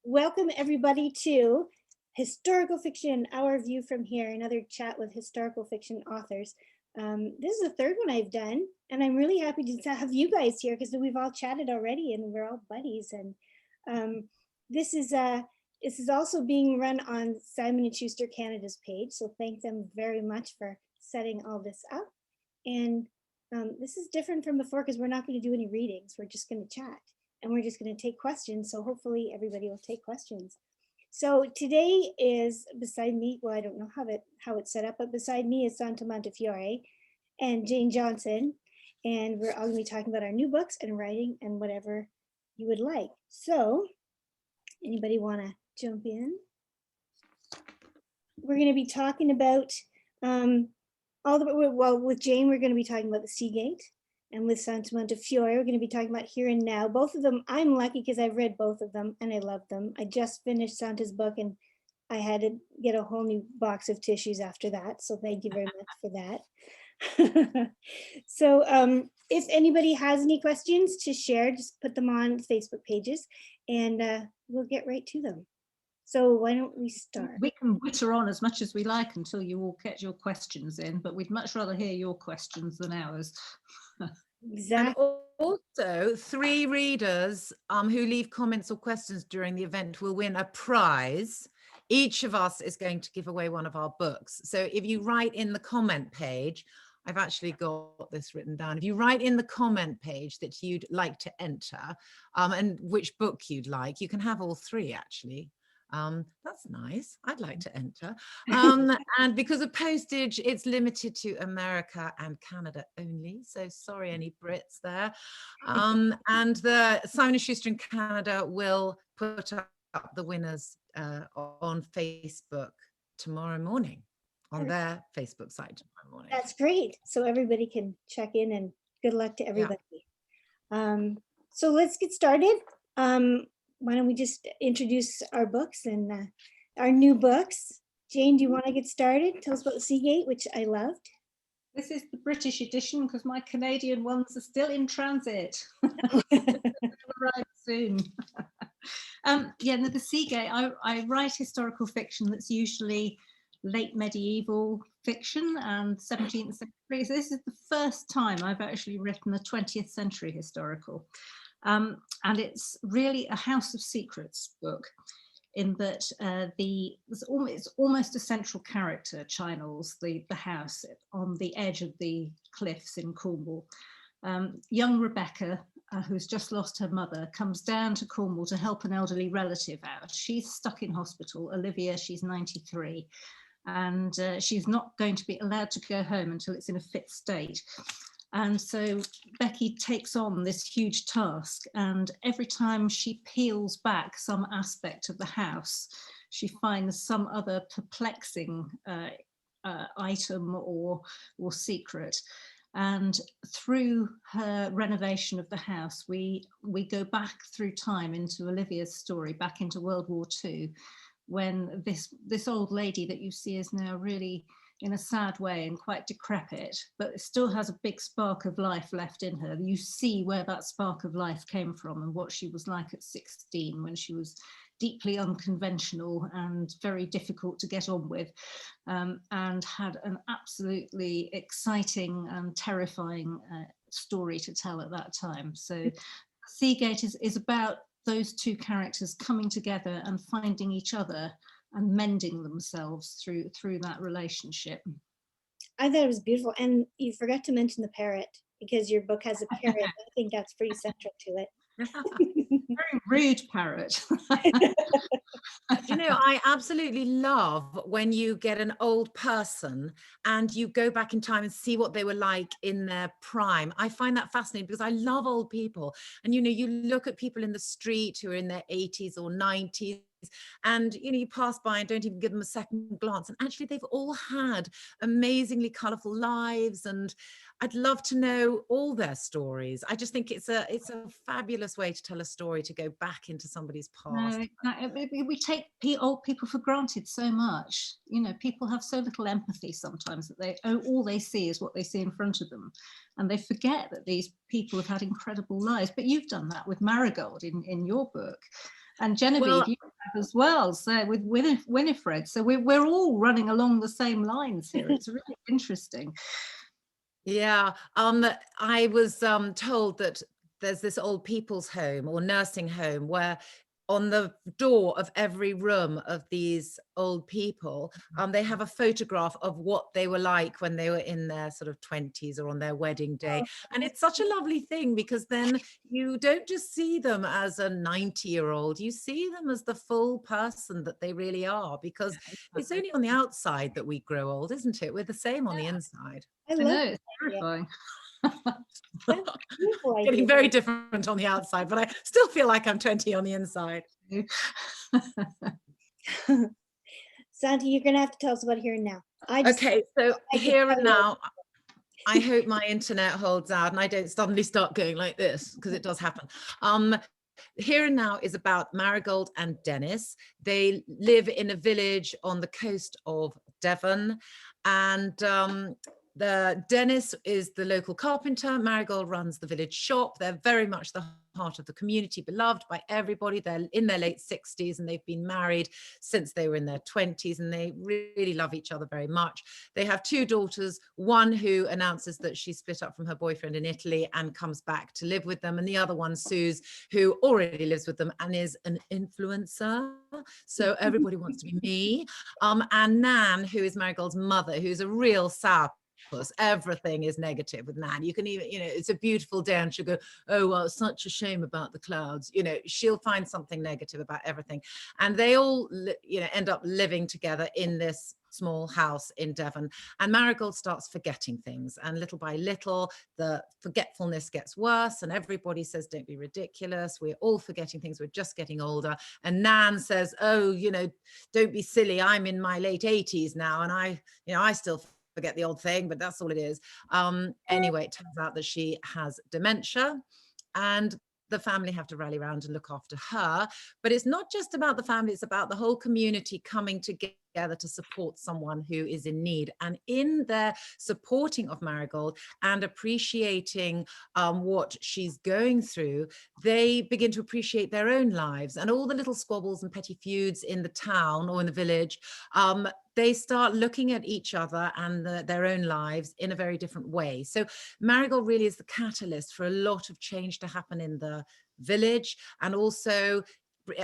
welcome everybody to Historical Fiction, Our View from Here, another chat with historical fiction authors. This is the third one I've done, and I'm really happy to have you guys here because we've all chatted already and we're all buddies. And this is also being run on Simon & Schuster Canada's page, so thank them very much for setting all this up. And this is different from before because we're not going to do any readings. We're just going to chat and we're just going to take questions. So hopefully everybody will take questions. So today is beside me, well, I don't know how it's set up, but beside me is Santa Montefiore and Jane Johnson. And we're all going to be talking about our new books and writing and whatever you would like. So anybody want to jump in? We're going to be talking about with Jane, we're going to be talking about the Seagate. And with Santa Montefiore, we're going to be talking about Here and Now. Both of them, I'm lucky because I've read both of them and I love them. I just finished Santa's book and I had to get a whole new box of tissues after that. So thank you very much for that. So if anybody has any questions to share, just put them on Facebook pages and we'll get right to them. So why don't we start? We can witter on as much as we like until you all get your questions in, but we'd much rather hear your questions than ours. Exactly. And also, 3 readers who leave comments or questions during the event will win a prize. Each of us is going to give away one of our books. So if you write in the comment page, I've actually got this written down. If you write in the comment page that you'd like to enter and which book you'd like, you can have all 3 actually. That's nice. I'd like to enter. And because of postage, it's limited to America and Canada only. So sorry, any Brits there. And the Simon & Schuster in Canada will put up the winners on Facebook tomorrow morning, on their Facebook site tomorrow morning. That's great. So everybody can check in and good luck to everybody. Yeah. So let's get started. Why don't we just introduce our books and our new books. Jane, do you want to get started? Tell us about the Seagate, which I loved. This is the British edition because my Canadian ones are still in transit. Arrive soon. The Seagate, I write historical fiction that's usually late medieval fiction and 17th century. So this is the first time I've actually written a 20th century historical. And it's really a House of Secrets book in that it's almost a central character, Chinels, the house on the edge of the cliffs in Cornwall. Young Rebecca, who's just lost her mother, comes down to Cornwall to help an elderly relative out. She's stuck in hospital. Olivia, she's 93. And she's not going to be allowed to go home until it's in a fit state. And so Becky takes on this huge task, and every time she peels back some aspect of the house, she finds some other perplexing item or secret. And through her renovation of the house, we go back through time into Olivia's story, back into World War II, when this old lady that you see is now really in a sad way and quite decrepit, but still has a big spark of life left in her. You see where that spark of life came from and what she was like at 16 when she was deeply unconventional and very difficult to get on with, and had an absolutely exciting and terrifying story to tell at that time. So Seagate is about those 2 characters coming together and finding each other and mending themselves through that relationship. I thought it was beautiful. And you forgot to mention the parrot because your book has a parrot. I think that's pretty central to it. Very rude parrot. You know, I absolutely love when you get an old person and you go back in time and see what they were like in their prime. I find that fascinating because I love old people. And, you know, you look at people in the street who are in their 80s or 90s, and you pass by and don't even give them a second glance, and actually they've all had amazingly colorful lives, and I'd love to know all their stories. I just think it's a fabulous way to tell a story, to go back into somebody's past. We take old people for granted so much. People have so little empathy sometimes that all they see is what they see in front of them, and they forget that these people have had incredible lives. But you've done that with Marigold in your book. And Genevieve, you as well, so with Winifred. So we're all running along the same lines here. It's really interesting. Yeah, I was told that there's this old people's home or nursing home where on the door of every room of these old people, they have a photograph of what they were like when they were in their sort of 20s or on their wedding day. And it's such a lovely thing, because then you don't just see them as a 90-year-old, you see them as the full person that they really are, because it's only on the outside that we grow old, isn't it? We're the same on the inside. I I love know, that it's idea. terrifying. That's a beautiful idea. Getting very different on the outside, but I still feel like I'm 20 on the inside. Santi, you're gonna have to tell us about Here and Now. I just Okay, so I just Here and tell you- Now, I hope my internet holds out and I don't suddenly start going like this, because it does happen. Here and Now is about Marigold and Dennis. They live in a village on the coast of Devon, and the Dennis is the local carpenter. Marigold runs the village shop. They're very much the heart of the community, beloved by everybody. They're in their late 60s and they've been married since they were in their 20s, and they really love each other very much. They have two daughters, one who announces that she split up from her boyfriend in Italy and comes back to live with them, and the other one, Suze, who already lives with them and is an influencer. So everybody wants to be me. And Nan, who is Marigold's mother, who's a real sour. Everything is negative with Nan. You can even, it's a beautiful day and she'll go, oh, well, it's such a shame about the clouds. She'll find something negative about everything. And they all, end up living together in this small house in Devon. And Marigold starts forgetting things. And little by little, the forgetfulness gets worse. And everybody says, don't be ridiculous. We're all forgetting things. We're just getting older. And Nan says, oh, don't be silly. I'm in my late 80s now. And I still forget the old thing, but that's all it is. Anyway, it turns out that she has dementia, and the family have to rally around and look after her. But it's not just about the family, it's about the whole community coming together to support someone who is in need. And in their supporting of Marigold and appreciating what she's going through, they begin to appreciate their own lives and all the little squabbles and petty feuds in the town or in the village. They start looking at each other and their own lives in a very different way. So Marigold really is the catalyst for a lot of change to happen in the village. And also,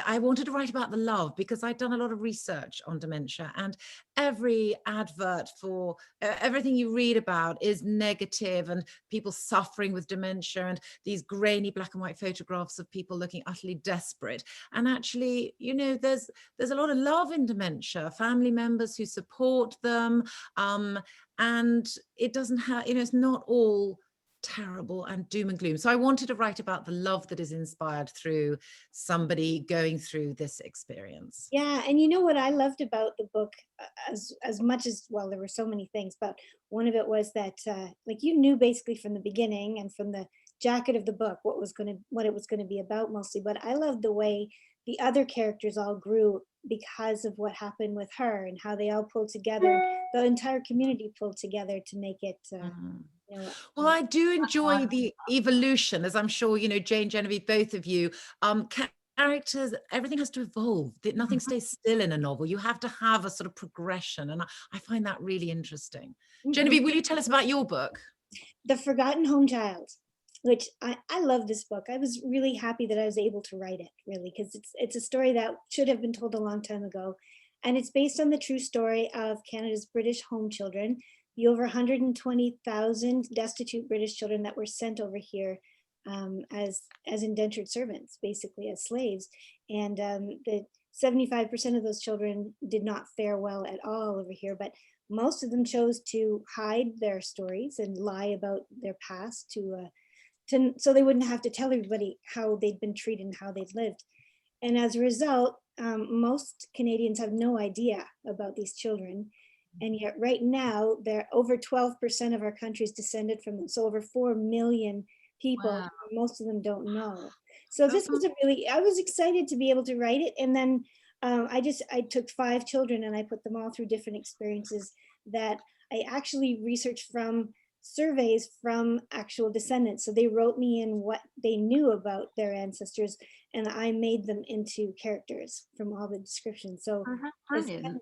I wanted to write about the love, because I'd done a lot of research on dementia, and every advert for everything you read about is negative and people suffering with dementia and these grainy black and white photographs of people looking utterly desperate. And actually, there's a lot of love in dementia, family members who support them, and it doesn't have, it's not all terrible and doom and gloom. So I wanted to write about the love that is inspired through somebody going through this experience. Yeah, and what I loved about the book, as much as, well, there were so many things, but one of it was that you knew basically from the beginning and from the jacket of the book what it was going to be about mostly. But I loved the way the other characters all grew because of what happened with her and how they all pulled together. The entire community pulled together to make it. Well, I do enjoy the evolution, as I'm sure, Jane, Genevieve, both of you, characters, everything has to evolve. Nothing stays still in a novel. You have to have a sort of progression. And I find that really interesting. Genevieve, will you tell us about your book? The Forgotten Home Child, which I love this book. I was really happy that I was able to write it, really, because it's a story that should have been told a long time ago. And it's based on the true story of Canada's British home children, the over 120,000 destitute British children that were sent over here as indentured servants, basically as slaves. And the 75% of those children did not fare well at all over here, but most of them chose to hide their stories and lie about their past so they wouldn't have to tell everybody how they'd been treated and how they'd lived. And as a result, most Canadians have no idea about these children. And yet right now, they're over 12% of our country is descended from them. So over 4 million people, wow. Most of them don't know. So this was I was excited to be able to write it. And then I took 5 children and I put them all through different experiences that I actually researched from surveys from actual descendants. So they wrote me in what they knew about their ancestors. and I made them into characters from all the descriptions. So it's Brilliant.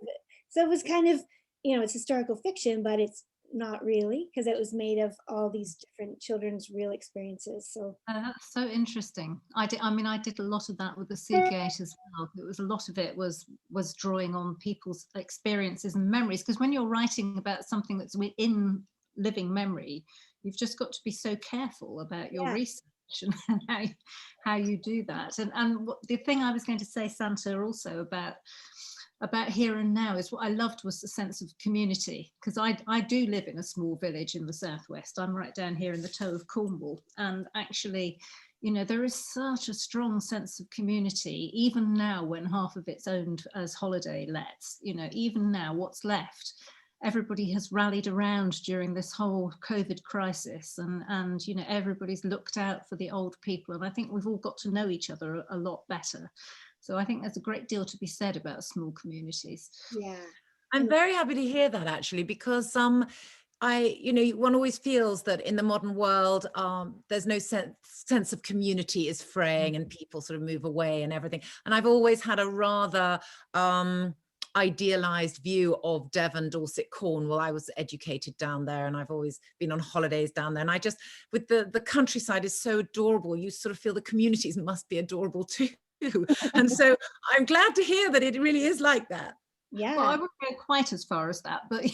so it was kind of, you know, it's historical fiction, but it's not really, because it was made of all these different children's real experiences. So That's so interesting. I did a lot of that with the Seagate as well. It was a lot of it was drawing on people's experiences and memories, because when you're writing about something that's within living memory, you've just got to be so careful about your research and how you do that. And the thing I was going to say, Santa, also about here and now, is what I loved was the sense of community, because I do live in a small village in the southwest. I'm right down here in the toe of Cornwall, and actually, you know, there is such a strong sense of community, even now when half of it's owned as holiday lets. You know, even now what's left, everybody has rallied around during this whole COVID crisis, and you know, everybody's looked out for the old people, and I think we've all got to know each other a lot better. So I think there's a great deal to be said about small communities. yeah, I'm very happy to hear that, actually, because one always feels that in the modern world, there's no sense of community is fraying and people sort of move away and everything. And I've always had a rather idealized view of Devon, Dorset, Cornwall. I was educated down there, and I've always been on holidays down there. And I just, with the countryside is so adorable, you sort of feel the communities must be adorable too. And so I'm glad to hear that it really is like that. yeah. Well, I wouldn't go quite as far as that, but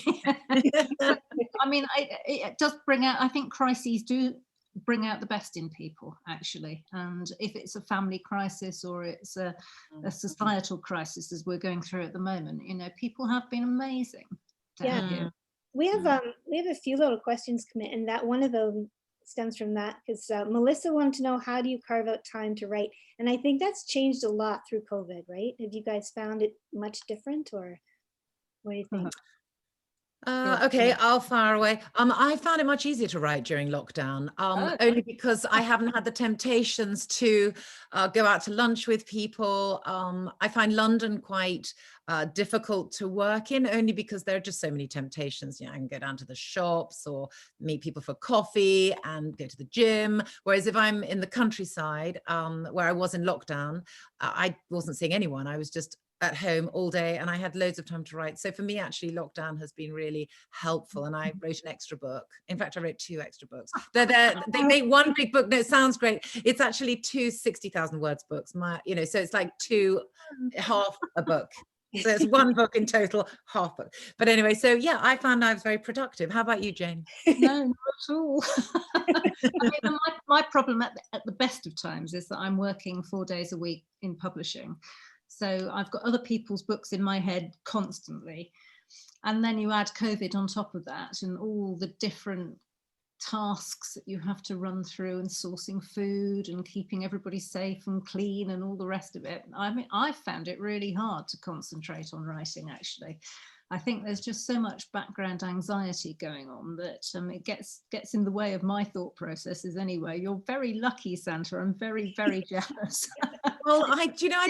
I mean, it does bring out, I think crises do bring out the best in people, actually. And if it's a family crisis or it's a societal crisis, as we're going through at the moment, you know, people have been amazing down here. We have a few little questions come in, and that one of them stems from that, because Melissa wanted to know, how do you carve out time to write? And I think that's changed a lot through COVID, right? Have you guys found it much different, or what do you think? Okay, I'll fire away. I found it much easier to write during lockdown, only because I haven't had the temptations to go out to lunch with people. I find London quite difficult to work in, only because there are just so many temptations. You know, I can go down to the shops or meet people for coffee and go to the gym. Whereas if I'm in the countryside, where I was in lockdown, I wasn't seeing anyone. I was just at home all day, and I had loads of time to write. So for me, actually, lockdown has been really helpful, and I wrote an extra book. In fact, I wrote 2 extra books. They make one big book. No, it sounds great. It's actually 2 60,000 words books. So it's like 2 half a book. So it's 1 book in total, half book. But anyway, so yeah, I found I was very productive. How about you, Jane? No, not at all. I mean, my problem at the best of times is that I'm working 4 days a week in publishing. So I've got other people's books in my head constantly. And then you add COVID on top of that, and all the different tasks that you have to run through, and sourcing food and keeping everybody safe and clean and all the rest of it. I mean, I found it really hard to concentrate on writing, actually. I think there's just so much background anxiety going on that it gets in the way of my thought processes anyway. You're very lucky, Santa. I'm very, very jealous. Well, I think I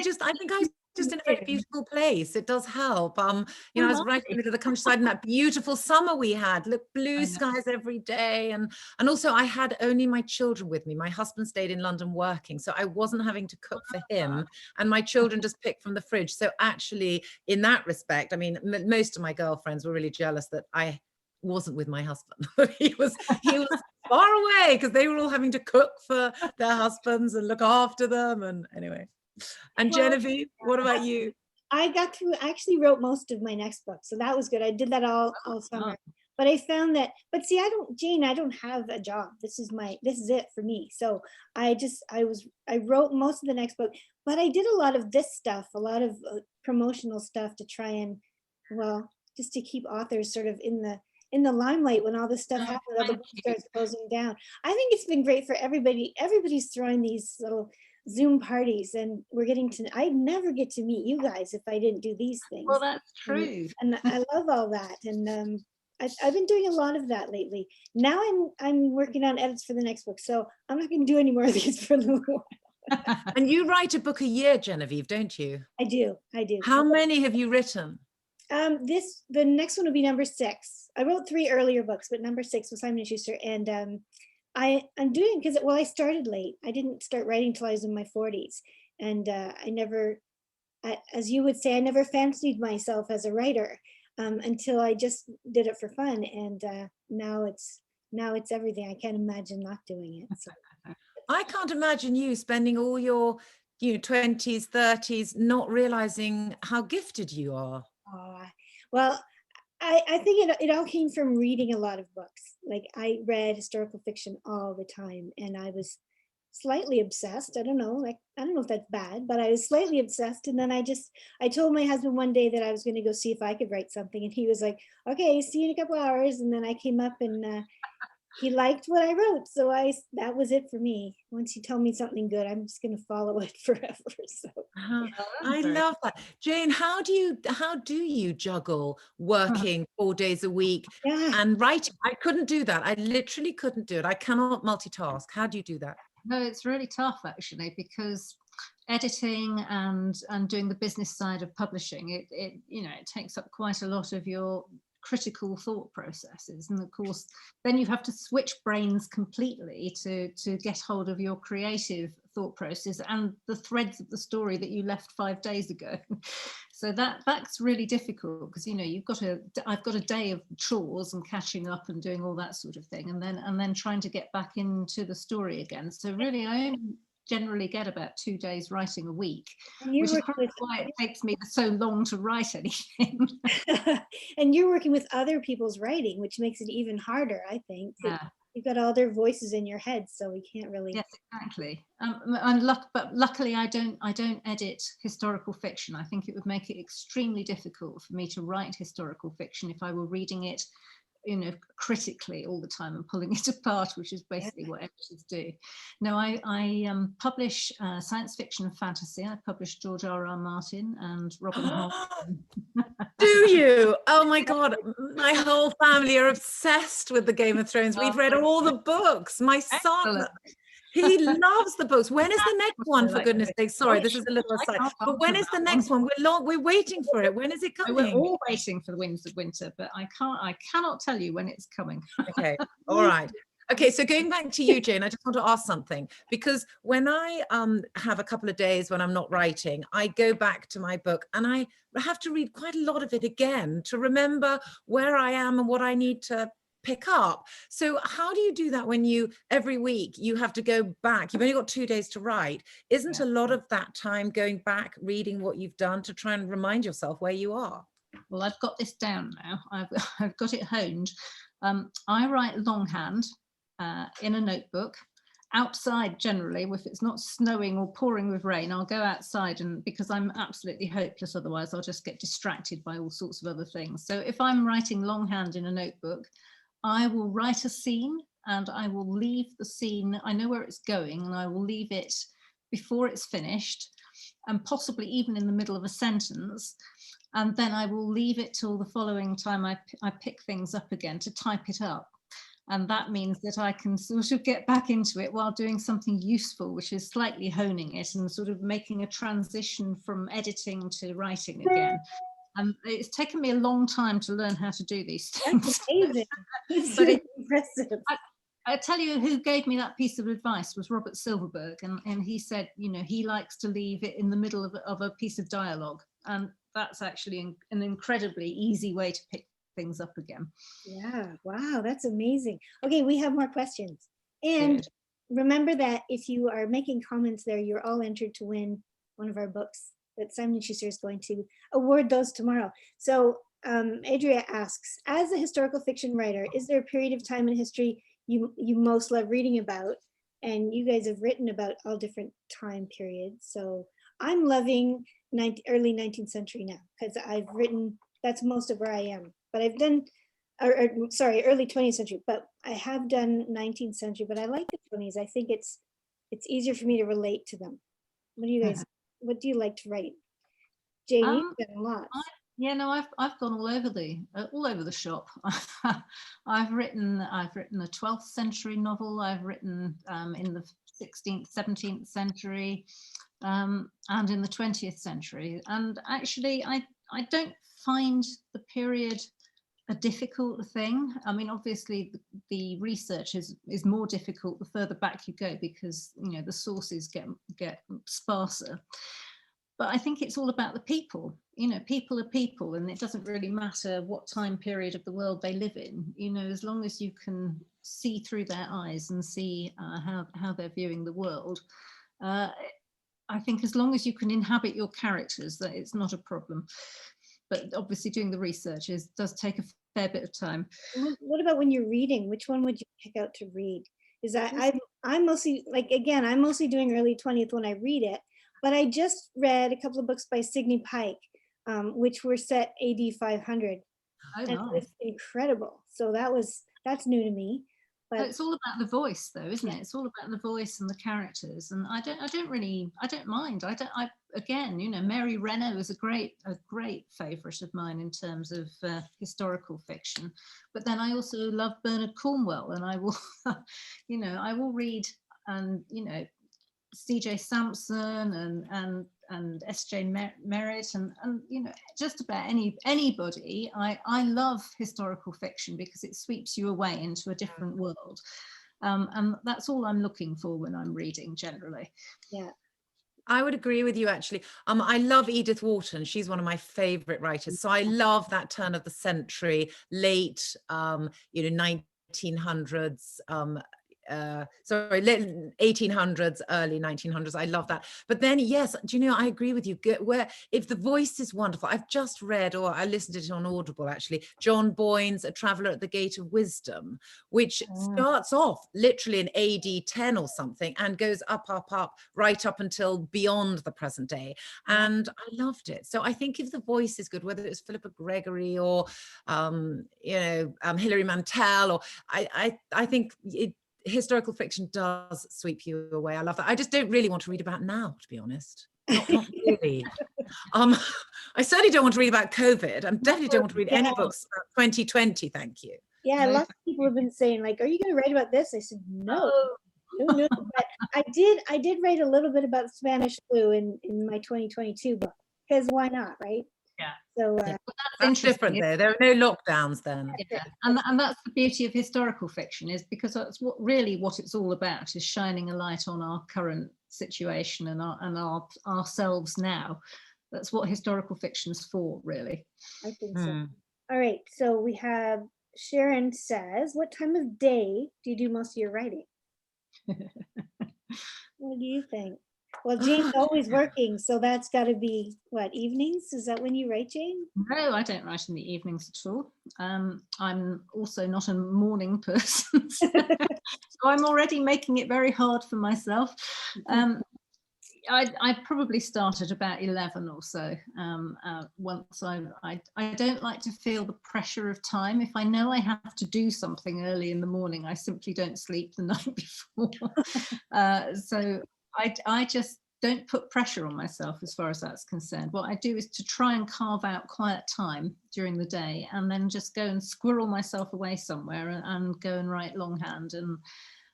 was just in a very beautiful place. It does help. I was right in the middle of the countryside, and that beautiful summer we had. Look, blue skies every day, and also I had only my children with me. My husband stayed in London working, so I wasn't having to cook for him, and my children just picked from the fridge. So actually, in that respect, I mean, most of my girlfriends were really jealous that I wasn't with my husband. he was far away, because they were all having to cook for their husbands and look after them. And anyway. And Genevieve, what about you? I actually wrote most of my next book, so that was good. I did that all summer. But I found that, see, I don't have a job. This is it for me. So I wrote most of the next book, but I did a lot of this stuff, a lot of promotional stuff to try and, well, just to keep authors sort of in the limelight when all this stuff happened, all the books starts closing down. I think it's been great for everybody. Everybody's throwing these little Zoom parties, and I never get to meet you guys if I didn't do these things. Well, that's true. And I love all that. And I've been doing a lot of that lately. Now I'm working on edits for the next book, so I'm not going to do any more of these for a little while. And you write a book a year, Genevieve, don't you? I do. How many have you written? The next one will be number 6. I wrote 3 earlier books, but number 6 was Simon & Schuster, and I'm doing, because I started late. I didn't start writing till I was in my 40s, And as you would say, I never fancied myself as a writer until I just did it for fun. And now it's everything. I can't imagine not doing it. So. I can't imagine you spending all your 20s, 30s, not realizing how gifted you are. Well, I think it all came from reading a lot of books. Like I read historical fiction all the time, and I was slightly obsessed. I don't know if that's bad, but I was slightly obsessed. And then I told my husband one day that I was going to go see if I could write something, and he was like, okay, see you in a couple hours. And then I came up, and he liked what I wrote. So that was it for me. Once you tell me something good, I'm just going to follow it forever. So I love that. Jane, how do you juggle working 4 days a week and writing? I couldn't do that. I literally couldn't do it. I cannot multitask. How do you do that? No, it's really tough actually, because editing and doing the business side of publishing, it takes up quite a lot of your critical thought processes, and of course then you have to switch brains completely to get hold of your creative thought process and the threads of the story that you left 5 days ago. So that's really difficult, because I've got a day of chores and catching up and doing all that sort of thing, and then trying to get back into the story again. So really I only generally get about 2 days writing a week, which is probably why it takes me so long to write anything. And you're working with other people's writing, which makes it even harder, I think. Yeah. You've got all their voices in your head, so we can't really. Yes, exactly. But luckily I don't edit historical fiction. I think it would make it extremely difficult for me to write historical fiction if I were reading it critically all the time and pulling it apart, which is basically what editors do. No, I publish science fiction and fantasy. I publish George R.R. Martin and Robin Hobb. Do you? Oh my God, my whole family are obsessed with the Game of Thrones. We've read all the books. My son, he loves the books. When is the next one, for goodness sake? Sorry, this is a little aside. But when is the next one? We're waiting for it. When is it coming? We're all waiting for the Winds of Winter, but I cannot tell you when it's coming. Okay, all right. Okay, so going back to you, Jane, I just want to ask something, because when I have a couple of days when I'm not writing, I go back to my book and I have to read quite a lot of it again to remember where I am and what I need to pick up. So how do you do that when every week you have to go back? You've only got 2 days to write. Isn't a lot of that time going back, reading what you've done to try and remind yourself where you are? Well, I've got this down now. I've got it honed. I write longhand in a notebook. Outside generally, if it's not snowing or pouring with rain, I'll go outside, and because I'm absolutely hopeless otherwise, I'll just get distracted by all sorts of other things. So if I'm writing longhand in a notebook, I will write a scene and I will leave the scene. I know where it's going, and I will leave it before it's finished, and possibly even in the middle of a sentence. And then I will leave it till the following time I pick things up again to type it up. And that means that I can sort of get back into it while doing something useful, which is slightly honing it and sort of making a transition from editing to writing again. And it's taken me a long time to learn how to do these things. That's amazing. But it's impressive. I tell you who gave me that piece of advice was Robert Silverberg, and he said, he likes to leave it in the middle of a piece of dialogue, and that's actually an incredibly easy way to pick things up again. Yeah, wow, that's amazing. Okay, we have more questions. And good. Remember that if you are making comments there, you're all entered to win one of our books that Simon & Schuster is going to award those tomorrow. So Adria asks, as a historical fiction writer, is there a period of time in history you most love reading about? And you guys have written about all different time periods. So I'm loving early 19th century now, because I've written, that's most of where I am. But I've done, early 20th century, but I have done 19th century, but I like the 20s. I think it's easier for me to relate to them. What do you guys, what do you like to write? Jane, you've done a lot. I've gone all over the shop. I've written a 12th century novel. I've written in the 16th, 17th century, and in the 20th century. And actually, I don't find the period a difficult thing. I mean, obviously the research is more difficult the further back you go, because, you know, the sources get sparser. But I think it's all about the people. You know, people are people, and it doesn't really matter what time period of the world they live in. You know, as long as you can see through their eyes and see how they're viewing the world, I think as long as you can inhabit your characters, that it's not a problem. But obviously doing the research does take a fair bit of time. What about when you're reading? Which one would you pick out to read? Is I'm mostly, like, again, I'm mostly doing early 20th when I read it, but I just read a couple of books by Signe Pike, which were set AD 500. Oh, and nice. it was incredible. So that's new to me. But it's all about the voice, though, isn't it? It's all about the voice and the characters. And I don't mind. Again, you know, Mary Renault is a great favourite of mine in terms of historical fiction. But then I also love Bernard Cornwell, and I will, you know, I will read, and, you know, C.J. Sampson and S.J. Merritt and you know, just about anybody. I love historical fiction because it sweeps you away into a different world, and that's all I'm looking for when I'm reading generally. Yeah, I would agree with you, actually. I love Edith Wharton. She's one of my favorite writers. So I love that turn of the century, late, you know, 1900s, sorry, late 1800s, early 1900s. I love that. But then, yes, do you know, I agree with you. Where if the voice is wonderful, I've just read, or I listened to it on Audible, actually, John Boyne's A Traveller at the Gate of Wisdom, which starts off literally in AD 10 or something and goes up, right up until beyond the present day. And I loved it. So I think if the voice is good, whether it's Philippa Gregory or, you know, Hilary Mantel, or I think historical fiction does sweep you away. I love that. I just don't really want to read about now, to be honest. Not really. I certainly don't want to read about COVID. I definitely don't want to read any books about 2020. Thank you. Yeah, lots of people have been saying, like, are you going to write about this? I said, no. No. But I did write a little bit about Spanish flu in my 2022 book, because why not, right? Yeah. So that's different there. There are no lockdowns then. Yeah. And that's the beauty of historical fiction, is because that's what it's all about, is shining a light on our current situation and ourselves now. That's what historical fiction's for, really. I think so. All right, so we have Sharon says, what time of day do you do most of your writing? What do you think? Well, Jane's always working, so that's got to be, what, evenings? Is that when you write, Jane? No, I don't write in the evenings at all. I'm also not a morning person, so I'm already making it very hard for myself. I probably start at about 11 or so. Once I don't like to feel the pressure of time. If I know I have to do something early in the morning, I simply don't sleep the night before. So I just don't put pressure on myself as far as that's concerned. What I do is to try and carve out quiet time during the day, and then just go and squirrel myself away somewhere and go and write longhand.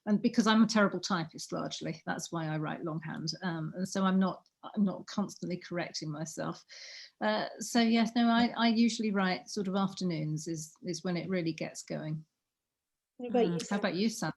And because I'm a terrible typist, largely, that's why I write longhand. And so I'm not constantly correcting myself. So yes, no, I usually write sort of afternoons is when it really gets going. What about you? How about you, Sam?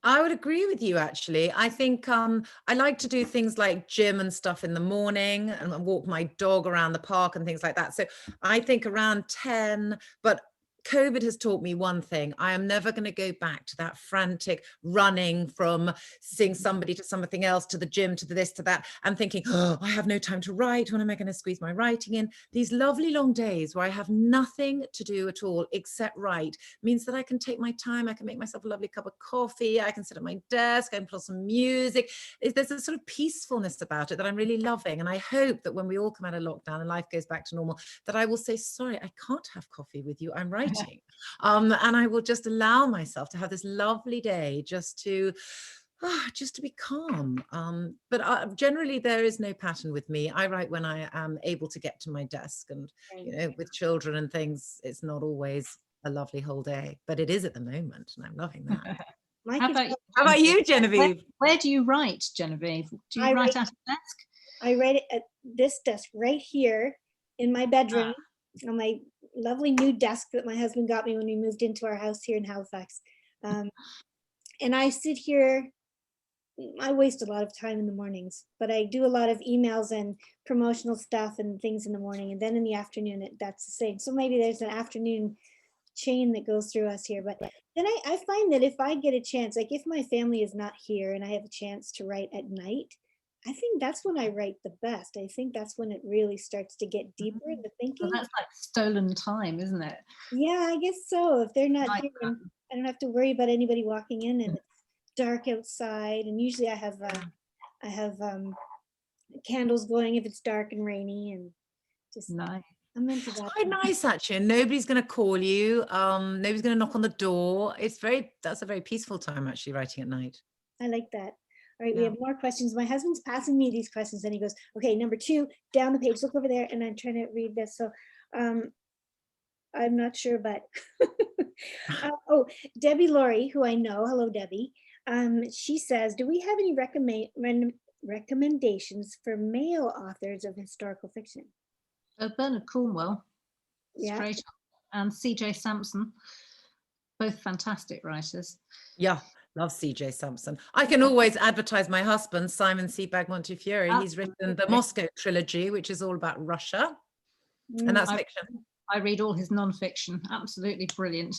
I would agree with you, actually. I think I like to do things like gym and stuff in the morning and walk my dog around the park and things like that. So I think around 10, but COVID has taught me one thing. I am never going to go back to that frantic running from seeing somebody to something else, to the gym, to this, to that, and thinking, oh, I have no time to write. When am I going to squeeze my writing in? These lovely long days where I have nothing to do at all except write means that I can take my time. I can make myself a lovely cup of coffee. I can sit at my desk. I can put on some music. There's a sort of peacefulness about it that I'm really loving. And I hope that when we all come out of lockdown and life goes back to normal, that I will say, sorry, I can't have coffee with you. I'm writing. And I will just allow myself to have this lovely day just to be calm. But generally there is no pattern with me. I write when I am able to get to my desk, and you know, with children and things, it's not always a lovely whole day, but it is at the moment, and I'm loving that. How about you, Genevieve? Where do you write, Genevieve? Do you write at a desk? I write it at this desk right here in my bedroom, on my lovely new desk that my husband got me when we moved into our house here in Halifax. And I sit here, I waste a lot of time in the mornings, but I do a lot of emails and promotional stuff and things in the morning. And then in the afternoon, that's the same. So maybe there's an afternoon chain that goes through us here. But then I find that if I get a chance, like if my family is not here and I have a chance to write at night, I think that's when I write the best. I think that's when it really starts to get deeper into thinking. Well, that's like stolen time, isn't it? Yeah, I guess so. If they're not Like here, and I don't have to worry about anybody walking in, and it's dark outside. And usually I have candles going if it's dark and rainy, and just nice. I'm into It's that. quite nice actually, and nobody's going to call you. Nobody's going to knock on the door. That's a very peaceful time actually, writing at night. I like that. All right, we Yeah. have more questions. My husband's passing me these questions and he goes, okay, number 2, down the page, look over there. And I'm trying to read this. So I'm not sure, but oh, Debbie Laurie, who I know, hello, Debbie. She says, do we have any recommendations for male authors of historical fiction? Bernard Cornwell, Yeah. straight up, and C.J. Sampson, both fantastic writers. Yeah, love C.J. Sampson. I can always advertise my husband, Simon Sebag Montefiore. He's written the Moscow trilogy, which is all about Russia, and that's fiction. I read all his non-fiction. Absolutely brilliant.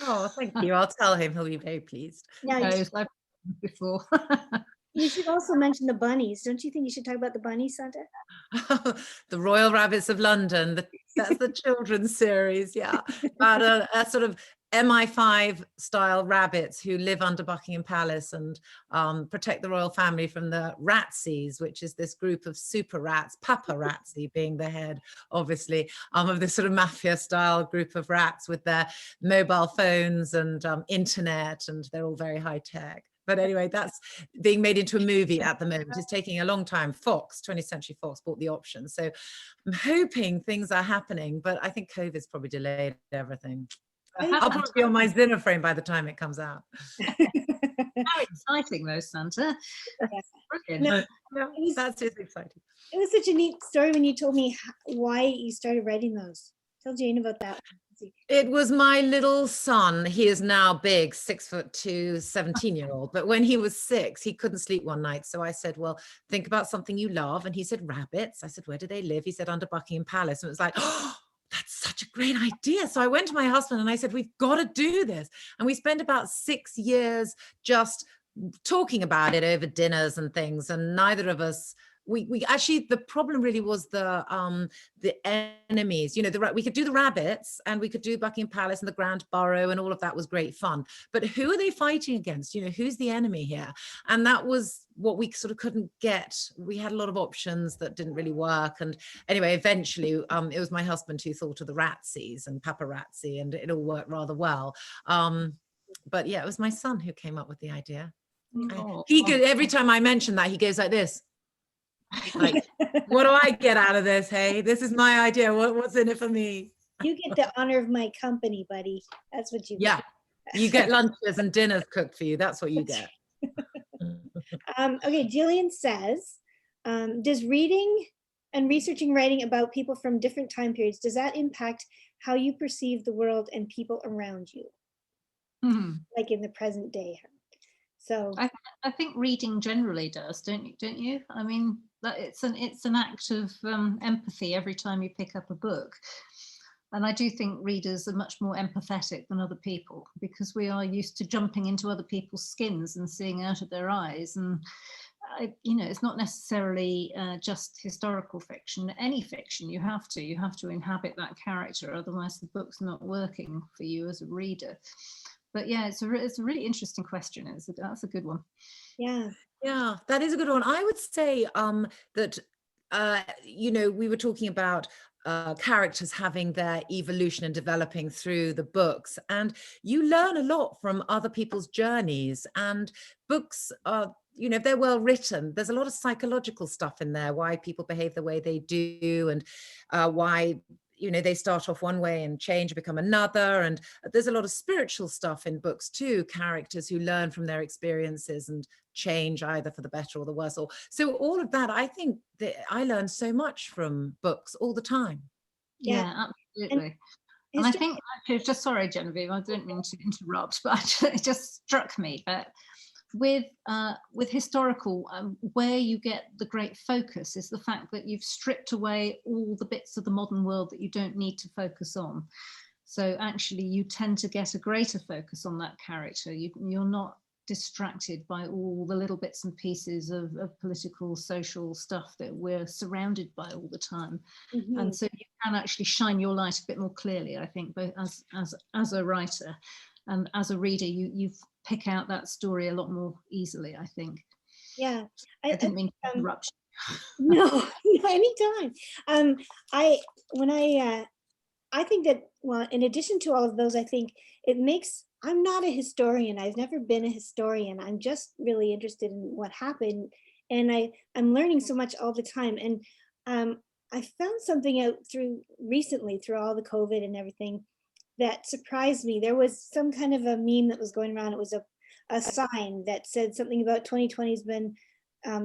Oh, thank you. I'll tell him. He'll be very pleased. Yeah, I've before. you should also mention the bunnies. Don't you think you should talk about the bunnies, Santa? The Royal Rabbits of London. That's the children's series. Yeah, about a sort of MI5 style rabbits who live under Buckingham Palace and protect the royal family from the Ratsies, which is this group of super rats, paparazzi being the head, obviously, of this sort of mafia style group of rats with their mobile phones and internet, and they're all very high tech. But anyway, that's being made into a movie at the moment. It's taking a long time. 20th Century Fox bought the option. So I'm hoping things are happening, but I think COVID's probably delayed everything. I'll probably be on my Zimmer frame by the time it comes out. How exciting though, Santa. Brilliant. No, that's exciting. It was such a neat story when you told me why you started writing those. Tell Jane about that. It was my little son. He is now big, 6'2", 17-year-old. But when he was 6, he couldn't sleep one night. So I said, well, think about something you love. And he said, rabbits. I said, where do they live? He said, under Buckingham Palace. And it was like, oh, that's such a great idea. So I went to my husband and I said, we've got to do this. And we spent about 6 years just talking about it over dinners and things. And neither of us, we actually, the problem really was the enemies. You know, we could do the rabbits and we could do Buckingham Palace and the Grand Borough, and all of that was great fun. But who are they fighting against? You know, who's the enemy here? And that was what we sort of couldn't get. We had a lot of options that didn't really work. And anyway, eventually it was my husband who thought of the Ratsies and paparazzi, and it all worked rather well. But yeah, it was my son who came up with the idea. He could, every time I mention that, he goes like this. Like, what do I get out of this? Hey, this is my idea. What's in it for me? You get the honor of my company, buddy. That's what you get. You get lunches and dinners cooked for you. That's what you get. Okay, Jillian says, does reading and researching writing about people from different time periods, does that impact how you perceive the world and people around you? Like in the present day? So I think reading generally does, don't you? I mean, that it's an act of empathy every time you pick up a book. And I do think readers are much more empathetic than other people, because we are used to jumping into other people's skins and seeing out of their eyes. And you know, it's not necessarily just historical fiction. Any fiction, you have to inhabit that character, otherwise the book's not working for you as a reader. But yeah, it's a really interesting question. That's a good one. Yeah, that is a good one. I would say that you know, we were talking about characters having their evolution and developing through the books, and you learn a lot from other people's journeys. And books are, you know, if they're well written, there's a lot of psychological stuff in there, why people behave the way they do, and why, you know, they start off one way and change, become another. And there's a lot of spiritual stuff in books too, characters who learn from their experiences and change either for the better or the worse. So all of that, I think that I learn so much from books all the time. Yeah, absolutely. And I think, actually, just sorry, Genevieve, I don't mean to interrupt, but it just struck me that with historical, where you get the great focus is the fact that you've stripped away all the bits of the modern world that you don't need to focus on. So actually, you tend to get a greater focus on that character. You're not distracted by all the little bits and pieces of political, social stuff that we're surrounded by all the time. Mm-hmm. And so you can actually shine your light a bit more clearly, I think, both as a writer and as a reader, you pick out that story a lot more easily, I think. Yeah. I didn't mean to interrupt you. No, anytime. I think that, well, in addition to all of those, I think it makes, I'm not a historian. I've never been a historian. I'm just really interested in what happened. And I'm learning so much all the time. And I found something out recently through all the COVID and everything that surprised me. There was some kind of a meme that was going around. It was a sign that said something about 2020 has been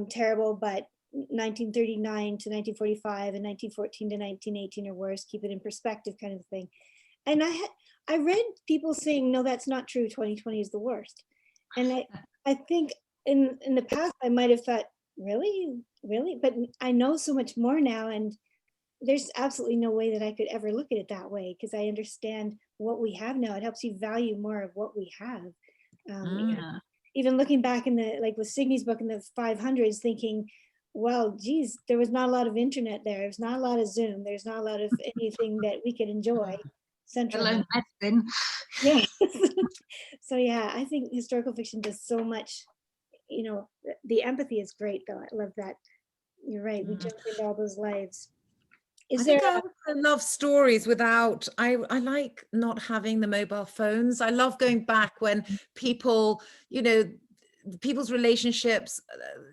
terrible, but 1939 to 1945 and 1914 to 1918 or worse, keep it in perspective, kind of thing. And I read people saying, no, that's not true, 2020 is the worst. And I think in the past I might have thought, really, but I know so much more now, and there's absolutely no way that I could ever look at it that way, because I understand what we have now. It helps you value more of what we have. Even looking back in with Signy's book in the 500s, thinking, well, geez, there was not a lot of internet there. There's not a lot of Zoom. There's not a lot of anything that we could enjoy. Hello, medicine. Yeah. So yeah, I think historical fiction does so much. You know, the empathy is great, though. I love that. You're right. We jump into all those lives. I think I also love stories without, I like not having the mobile phones. I love going back when people, you know, people's relationships,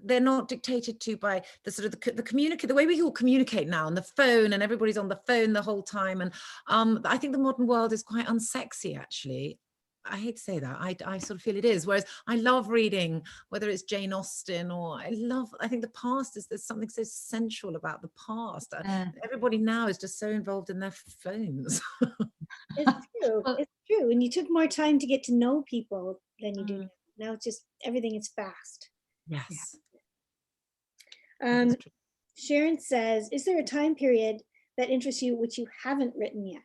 they're not dictated to by the sort of the way we all communicate now on the phone, and everybody's on the phone the whole time. And I think the modern world is quite unsexy, actually. I hate to say that. I sort of feel it is. Whereas I love reading, whether it's Jane Austen or I think the past there's something so sensual about the past. Everybody now is just so involved in their phones. It's true. It's true. And you took more time to get to know people than you do now. Now it's just, everything is fast. Yes. Sharon says, is there a time period that interests you which you haven't written yet?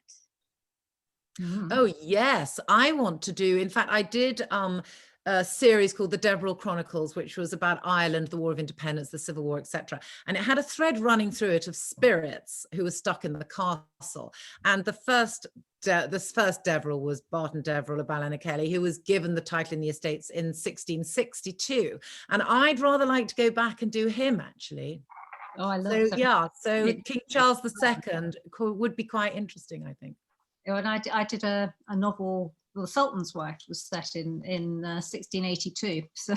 Oh, yes, I want to do. In fact, I did a series called the Deveral Chronicles, which was about Ireland, the War of Independence, the Civil War, etc. And it had a thread running through it of spirits who were stuck in the castle. And this first Deveral was Barton Deveral of Ballinackelly, who was given the title in the Estates in 1662. And I'd rather like to go back and do him, actually. Oh, I love that. Yeah, so King Charles II would be quite interesting, I think. And I did a novel, The Sultan's Wife, was set in 1682. So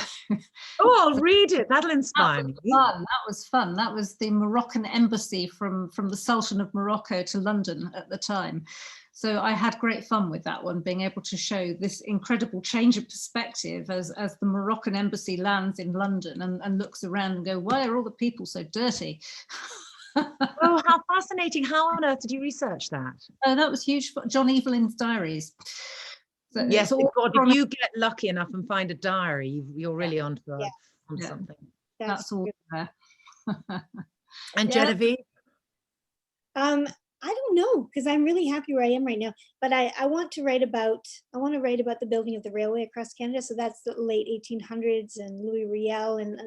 oh, I'll read it. That'll inspire me. That was fun. That was the Moroccan embassy from the Sultan of Morocco to London at the time. So I had great fun with that one, being able to show this incredible change of perspective as the Moroccan embassy lands in London and looks around and go, why are all the people so dirty? Oh, how fascinating. How on earth did you research that? That was huge. John Evelyn's Diaries. So yes, God, if you get lucky enough and find a diary, you're really onto something. That's all there. And Genevieve? I don't know, because I'm really happy where I am right now. But I want to write about the building of the railway across Canada. So that's the late 1800s and Louis Riel and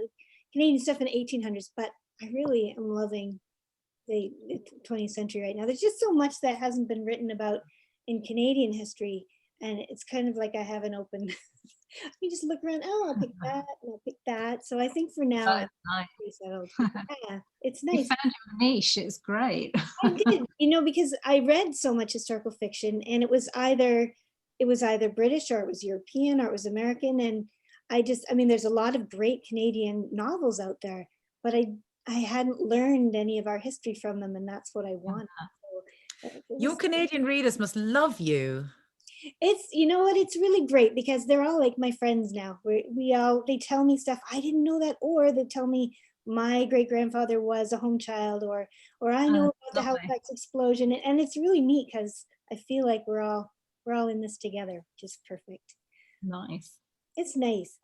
Canadian stuff in the 1800s. But I really am loving the 20th century right now. There's just so much that hasn't been written about in Canadian history, and it's kind of like I have an open you just look around, oh, I'll pick that and I'll pick that. So I think for now I'm pretty settled. Yeah, it's nice. You found your niche. It's great. I did, because I read so much historical fiction, and it was either British or it was European or it was American, and there's a lot of great Canadian novels out there, but I hadn't learned any of our history from them, and that's what I want. So your Canadian readers must love you. It's, it's really great because they're all like my friends now. They tell me stuff I didn't know that, or they tell me my great grandfather was a home child, or I know about the Lovely. Halifax explosion, and it's really neat because I feel like we're all in this together, which is perfect. Nice. It's nice.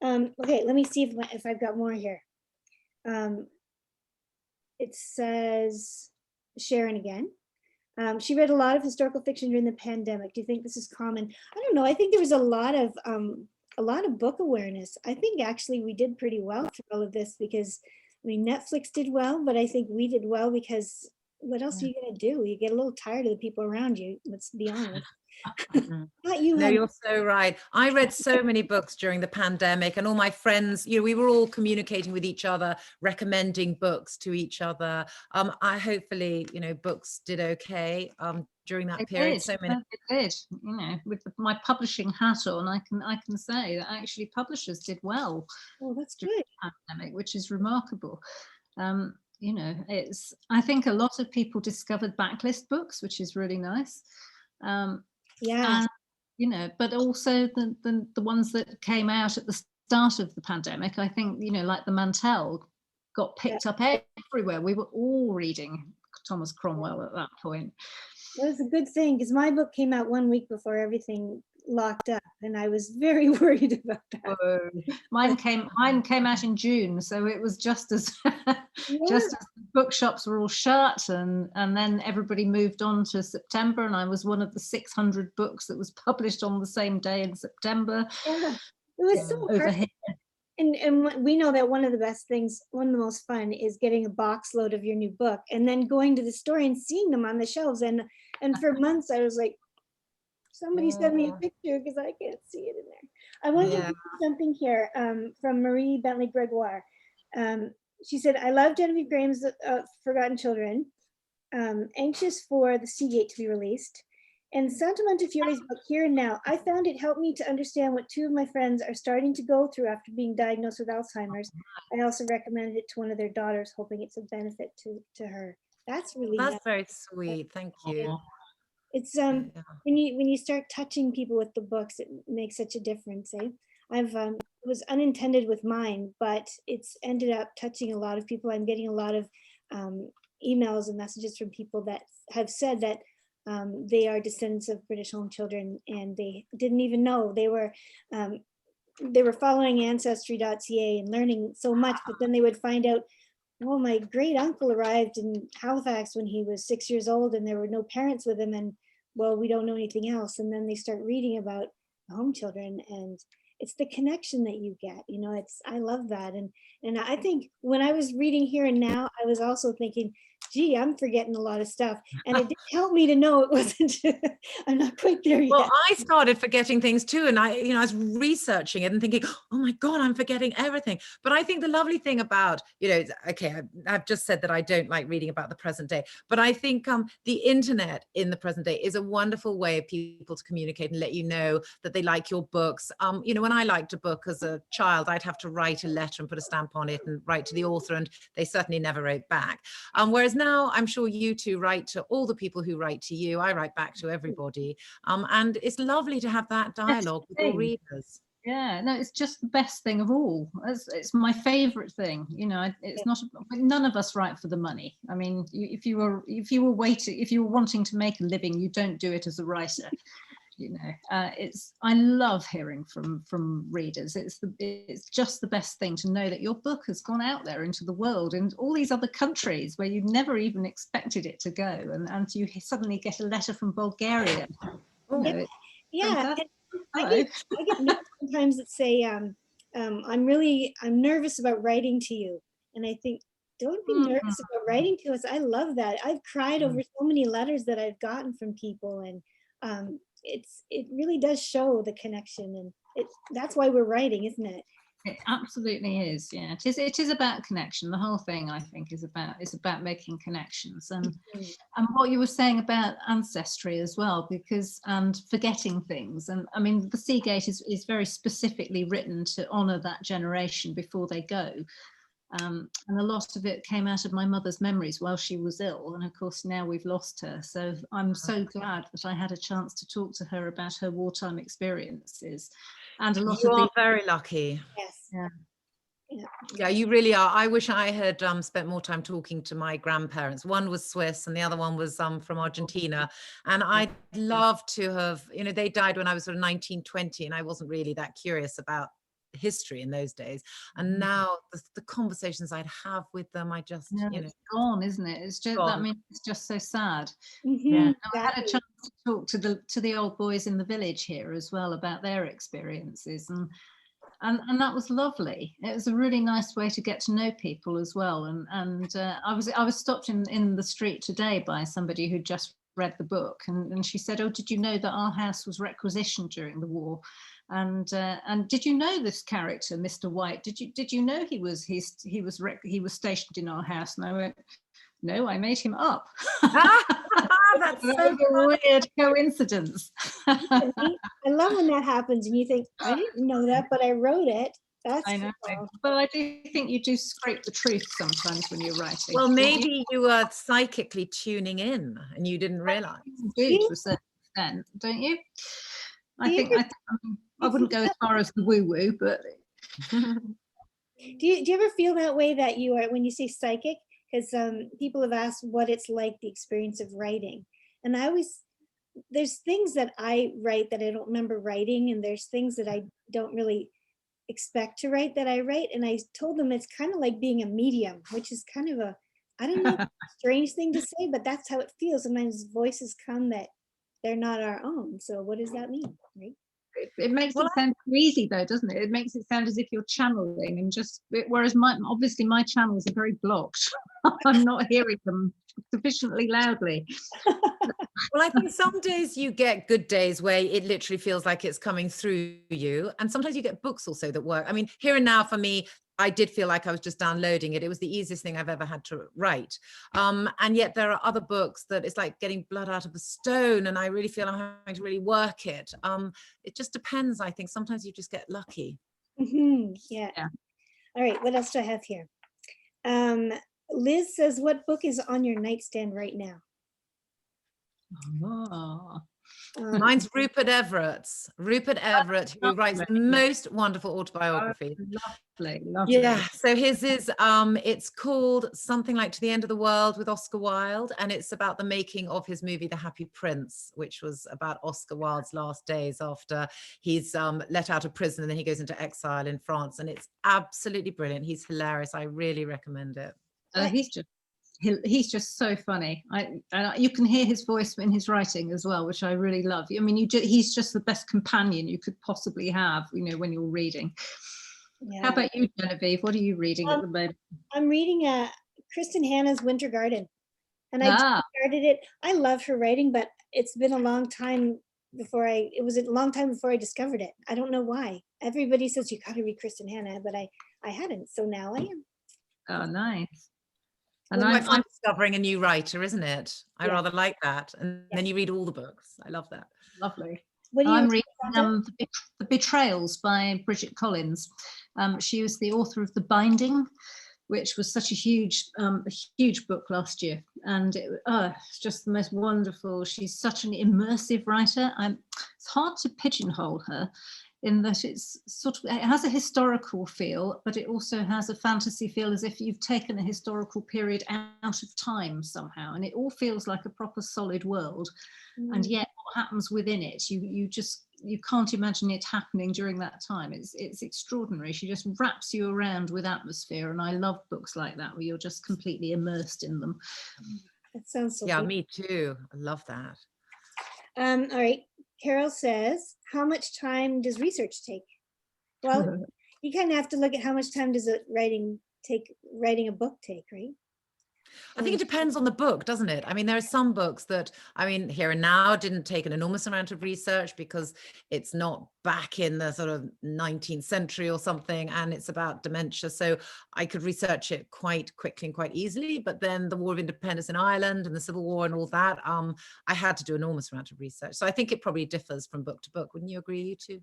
Okay, let me see if I've got more here. It says Sharon again. She read a lot of historical fiction during the pandemic. Do you think this is common? I don't know. I think there was a lot of book awareness. I think actually we did pretty well through all of this because, I mean, Netflix did well, but I think we did well because what else are you gonna do? You get a little tired of the people around you. Let's be honest. Not you, No, honey. you're so right. I read so many books during the pandemic, and all my friends, we were all communicating with each other, recommending books to each other. I hopefully, books did okay during that period. Did. So many. It did. With my publishing hat on, I can say that actually publishers did well. Oh, that's during good. the pandemic, which is remarkable. I think a lot of people discovered backlist books, which is really nice. Yeah. And, but also the ones that came out at the start of the pandemic, I think, like the Mantell got picked up everywhere. We were all reading Thomas Cromwell at that point. That was a good thing because my book came out 1 week before everything locked up, and I was very worried about that. Mine came out in June, so it was just as just as the bookshops were all shut, and then everybody moved on to September, and I was one of the 600 books that was published on the same day in September. Yeah, it was so over perfect. here. And we know that one of the best things, one of the most fun, is getting a box load of your new book and then going to the store and seeing them on the shelves. And for months I was like, somebody send me a picture because I can't see it in there. I want to read something here from Marie Bentley Gregoire. She said, I love Genevieve Graham's Forgotten Children, anxious for The Seagate to be released. And Santa Montefiore's book, Here and Now, I found it helped me to understand what two of my friends are starting to go through after being diagnosed with Alzheimer's. I also recommended it to one of their daughters, hoping it's a benefit to her. That's really That's nice. very sweet. Thank you. It's when you start touching people with the books, it makes such a difference. It was unintended with mine, but it's ended up touching a lot of people. I'm getting a lot of emails and messages from people that have said that they are descendants of British home children, and they didn't even know. They were following ancestry.ca and learning so much, but then they would find out, well, my great uncle arrived in Halifax when he was 6 years old and there were no parents with him, and well, we don't know anything else. And then they start reading about home children, and it's the connection that you get. I love that. And I think when I was reading Here and Now, I was also thinking, gee, I'm forgetting a lot of stuff. And it did help me to know it wasn't, I'm not quite there yet. Well, I started forgetting things too. And I was researching it and thinking, oh my God, I'm forgetting everything. But I think the lovely thing about, okay, I've just said that I don't like reading about the present day, but I think the internet in the present day is a wonderful way of people to communicate and let you know that they like your books. When I liked a book as a child, I'd have to write a letter and put a stamp on it and write to the author, and they certainly never wrote back. Whereas now I'm sure you two write to all the people who write to you. I write back to everybody. And it's lovely to have that dialogue with your readers. Yeah, no, it's just the best thing of all. It's my favorite thing. It's not. None of us write for the money. I mean, if you were wanting to make a living, you don't do it as a writer. I love hearing from readers. It's just the best thing to know that your book has gone out there into the world and all these other countries where you never even expected it to go, and you suddenly get a letter from Bulgaria. Yeah. I get notes sometimes that say, I'm nervous about writing to you. And I think, don't be nervous about writing to us. I love that. I've cried over so many letters that I've gotten from people, and it really does show the connection, and that's why we're writing, isn't it? It absolutely is. Yeah, it is about connection. The whole thing, I think, is about making connections, and what you were saying about ancestry as well, and forgetting things. And I mean, the Seagate is very specifically written to honour that generation before they go. And a lot of it came out of my mother's memories while she was ill, and of course now we've lost her. So I'm so glad that I had a chance to talk to her about her wartime experiences, and a lot you of are very lucky. Yes. Yeah. Yeah, you really are. I wish I had spent more time talking to my grandparents. One was Swiss and the other one was from Argentina. And I'd love to have, they died when I was sort of 19, 20, and I wasn't really that curious about history in those days. And now the conversations I'd have with them, I just, it's gone, isn't it? It's just, gone. it's just so sad. Yeah, I had a chance to talk to the old boys in the village here as well about their experiences, and that was lovely. It was a really nice way to get to know people as well. And I was stopped in the street today by somebody who just read the book, and she said, "Oh, did you know that our house was requisitioned during the war? And did you know this character, Mr. White? Did you know he was stationed in our house?" And I went, "No, I made him up." That's so a weird coincidence. I love when that happens and you think, I didn't know that, but I wrote it. That's I know. cool. But I do think you do scrape the truth sometimes when you're writing. Well, maybe you were psychically tuning in and you didn't realize. You do to a certain extent, don't you? I wouldn't go as far as the woo-woo, but Do you ever feel that way, that you are, when you say psychic? Because people have asked what it's like, the experience of writing. And there's things that I write that I don't remember writing, and there's things that I don't really expect to write that I write. And I told them it's kind of like being a medium, which is kind of I don't know, strange thing to say, but that's how it feels. Sometimes voices come that they're not our own. So what does that mean, right? it makes it sound easy though, doesn't it? It makes it sound as if you're channeling, and whereas obviously my channels are very blocked. I'm not hearing them sufficiently loudly. Well, I think some days you get good days where it literally feels like it's coming through you. And sometimes you get books also that work. I mean, Here and Now for me, I did feel like I was just downloading it. It was the easiest thing I've ever had to write. And yet there are other books that it's like getting blood out of a stone, and I really feel I'm having to really work it. It just depends, I think. Sometimes you just get lucky. Yeah. All right, what else do I have here? Liz says, what book is on your nightstand right now? Mine's Rupert Everett's. Rupert Everett, who writes the most wonderful autobiography. Lovely. Yeah, so his is, it's called something like To the End of the World with Oscar Wilde, and it's about the making of his movie The Happy Prince, which was about Oscar Wilde's last days after he's let out of prison, and then he goes into exile in France, and it's absolutely brilliant. He's hilarious. I really recommend it. He's just so funny. You can hear his voice in his writing as well, which I really love. I mean, he's just the best companion you could possibly have, when you're reading. Yeah. How about you, Genevieve? What are you reading at the moment? I'm reading Kristen Hanna's Winter Garden, and I just started it. I love her writing, but it's been a long time before I discovered it. I don't know why. Everybody says you got to read Kristen Hanna, but I hadn't. So now I am. Oh, nice. And I'm discovering a new writer, isn't it? I rather like that. And then you read all the books. I love that. Lovely. I'm reading The Betrayals by Bridget Collins. She was the author of The Binding, which was such a huge book last year. And it's just the most wonderful. She's such an immersive writer. It's hard to pigeonhole her, in that it's it has a historical feel, but it also has a fantasy feel, as if you've taken a historical period out of time somehow, and it all feels like a proper solid world. And yet what happens within it, you can't imagine it happening during that time. It's extraordinary. She just wraps you around with atmosphere, and I love books like that, where you're just completely immersed in them. That sounds so good. good. Me too. I love that. All right. Carol says, how much time does research take? Well, you kind of have to look at how much time does writing a book take, right? I think it depends on the book, doesn't it? I mean, there are some books that, Here and Now didn't take an enormous amount of research because it's not back in the sort of 19th century or something, and it's about dementia. So I could research it quite quickly and quite easily. But then the War of Independence in Ireland and the Civil War and all that, I had to do an enormous amount of research. So I think it probably differs from book to book. Wouldn't you agree, you two?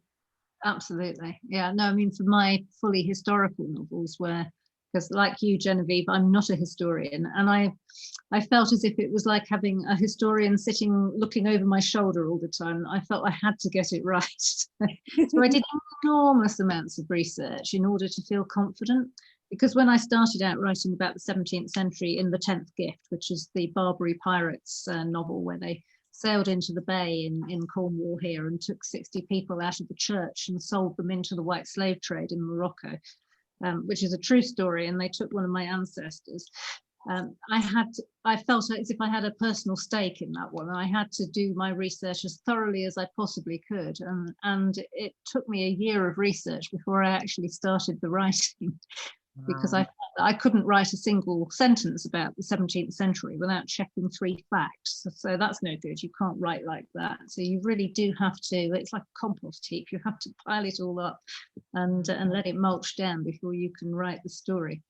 Absolutely. Yeah, no, I mean, for my fully historical novels, where because like you, Genevieve, I'm not a historian, and I felt as if it was like having a historian sitting looking over my shoulder all the time. I felt I had to get it right. So I did enormous amounts of research in order to feel confident, because when I started out writing about the 17th century in The 10th Gift, which is the Barbary pirates novel where they sailed into the bay in Cornwall here and took 60 people out of the church and sold them into the white slave trade in Morocco, which is a true story, and they took one of my ancestors. I felt as if I had a personal stake in that one, and I had to do my research as thoroughly as I possibly could, and it took me a year of research before I actually started the writing. Because I couldn't write a single sentence about the 17th century without checking 3 facts. So that's no good. You can't write like that. So you really do have to, it's like a compost heap. You have to pile it all up and let it mulch down before you can write the story.